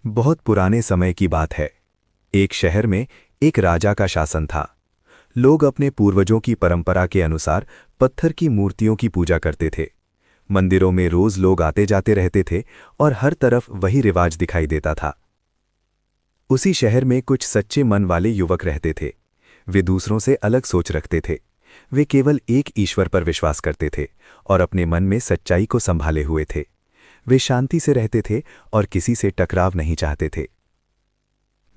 बहुत पुराने समय की बात है। एक शहर में एक राजा का शासन था। लोग अपने पूर्वजों की परंपरा के अनुसार पत्थर की मूर्तियों की पूजा करते थे। मंदिरों में रोज लोग आते जाते रहते थे और हर तरफ वही रिवाज दिखाई देता था। उसी शहर में कुछ सच्चे मन वाले युवक रहते थे। वे दूसरों से अलग सोच रखते थे। वे केवल एक ईश्वर पर विश्वास करते थे और अपने मन में सच्चाई को संभाले हुए थे। वे शांति से रहते थे और किसी से टकराव नहीं चाहते थे।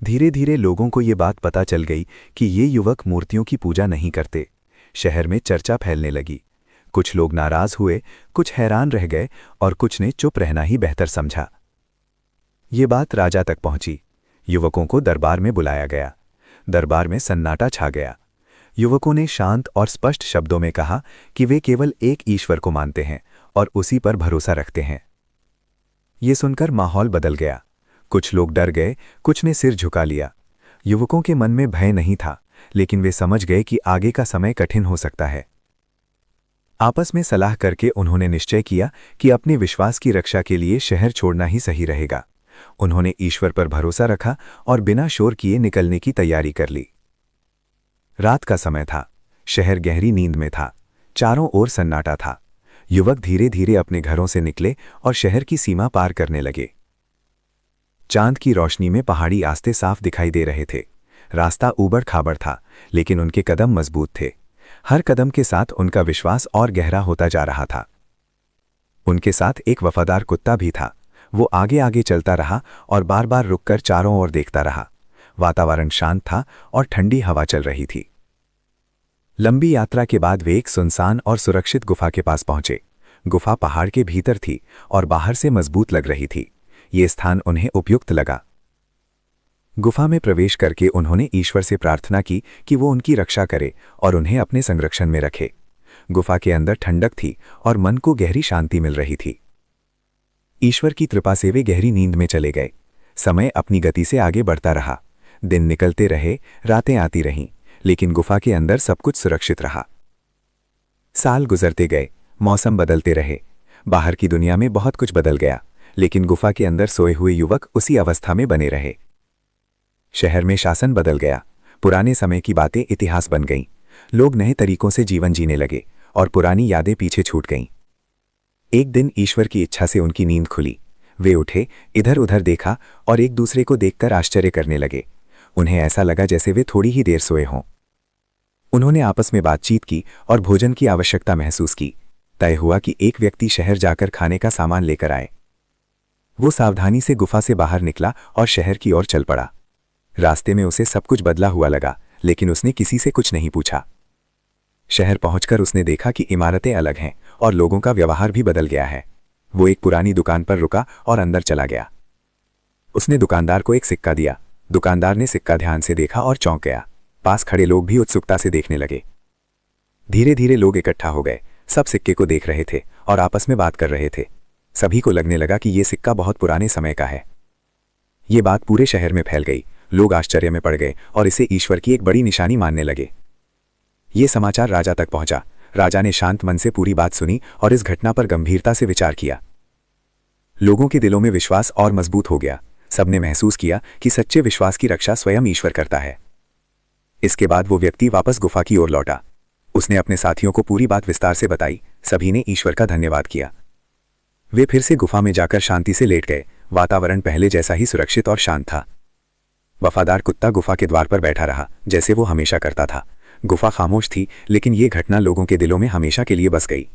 धीरे धीरे लोगों को ये बात पता चल गई कि ये युवक मूर्तियों की पूजा नहीं करते। शहर में चर्चा फैलने लगी। कुछ लोग नाराज हुए, कुछ हैरान रह गए और कुछ ने चुप रहना ही बेहतर समझा। ये बात राजा तक पहुंची। युवकों को दरबार में बुलाया गया। दरबार में सन्नाटा छा गया। युवकों ने शांत और स्पष्ट शब्दों में कहा कि वे केवल एक ईश्वर को मानते हैं और उसी पर भरोसा रखते हैं। ये सुनकर माहौल बदल गया। कुछ लोग डर गए, कुछ ने सिर झुका लिया। युवकों के मन में भय नहीं था, लेकिन वे समझ गए कि आगे का समय कठिन हो सकता है। आपस में सलाह करके उन्होंने निश्चय किया कि अपने विश्वास की रक्षा के लिए शहर छोड़ना ही सही रहेगा। उन्होंने ईश्वर पर भरोसा रखा और बिना शोर किए निकलने की तैयारी कर ली। रात का समय था। शहर गहरी नींद में था। चारों ओर सन्नाटा था। युवक धीरे धीरे अपने घरों से निकले और शहर की सीमा पार करने लगे। चांद की रोशनी में पहाड़ी आस्ते साफ दिखाई दे रहे थे। रास्ता ऊबड़ खाबड़ था, लेकिन उनके कदम मजबूत थे। हर कदम के साथ उनका विश्वास और गहरा होता जा रहा था। उनके साथ एक वफादार कुत्ता भी था। वो आगे आगे चलता रहा और बार बार रुककर चारों ओर देखता रहा। वातावरण शांत था और ठंडी हवा चल रही थी। लंबी यात्रा के बाद वे एक सुनसान और सुरक्षित गुफा के पास पहुंचे। गुफा पहाड़ के भीतर थी और बाहर से मजबूत लग रही थी। ये स्थान उन्हें उपयुक्त लगा। गुफा में प्रवेश करके उन्होंने ईश्वर से प्रार्थना की कि वो उनकी रक्षा करे और उन्हें अपने संरक्षण में रखे। गुफा के अंदर ठंडक थी और मन को गहरी शांति मिल रही थी। ईश्वर की कृपा से वे गहरी नींद में चले गए। समय अपनी गति से आगे बढ़ता रहा। दिन निकलते रहे, रातें आती रहीं, लेकिन गुफा के अंदर सब कुछ सुरक्षित रहा। साल गुजरते गए, मौसम बदलते रहे। बाहर की दुनिया में बहुत कुछ बदल गया, लेकिन गुफा के अंदर सोए हुए युवक उसी अवस्था में बने रहे। शहर में शासन बदल गया। पुराने समय की बातें इतिहास बन गईं। लोग नए तरीकों से जीवन जीने लगे और पुरानी यादें पीछे छूट गईं। एक दिन ईश्वर की इच्छा से उनकी नींद खुली। वे उठे, इधर उधर देखा और एक दूसरे को देखकर आश्चर्य करने लगे। उन्हें ऐसा लगा जैसे वे थोड़ी ही देर सोए हों। उन्होंने आपस में बातचीत की और भोजन की आवश्यकता महसूस की। तय हुआ कि एक व्यक्ति शहर जाकर खाने का सामान लेकर आए। वो सावधानी से गुफा से बाहर निकला और शहर की ओर चल पड़ा। रास्ते में उसे सब कुछ बदला हुआ लगा, लेकिन उसने किसी से कुछ नहीं पूछा। शहर पहुंचकर उसने देखा कि इमारतें अलग हैं और लोगों का व्यवहार भी बदल गया है। वो एक पुरानी दुकान पर रुका और अंदर चला गया। उसने दुकानदार को एक सिक्का दिया। दुकानदार ने सिक्का ध्यान से देखा और चौंक गया। पास खड़े लोग भी उत्सुकता से देखने लगे। धीरे धीरे लोग इकट्ठा हो गए। सब सिक्के को देख रहे थे और आपस में बात कर रहे थे। सभी को लगने लगा कि ये सिक्का बहुत पुराने समय का है। ये बात पूरे शहर में फैल गई। लोग आश्चर्य में पड़ गए और इसे ईश्वर की एक बड़ी निशानी मानने लगे। ये समाचार राजा तक पहुंचा। राजा ने शांत मन से पूरी बात सुनी और इस घटना पर गंभीरता से विचार किया। लोगों के दिलों में विश्वास और मजबूत हो गया। सबने महसूस किया कि सच्चे विश्वास की रक्षा स्वयं ईश्वर करता है। इसके बाद वो व्यक्ति वापस गुफा की ओर लौटा। उसने अपने साथियों को पूरी बात विस्तार से बताई। सभी ने ईश्वर का धन्यवाद किया। वे फिर से गुफा में जाकर शांति से लेट गए। वातावरण पहले जैसा ही सुरक्षित और शांत था। वफादार कुत्ता गुफा के द्वार पर बैठा रहा, जैसे वो हमेशा करता था। गुफा खामोश थी, लेकिन ये घटना लोगों के दिलों में हमेशा के लिए बस गई।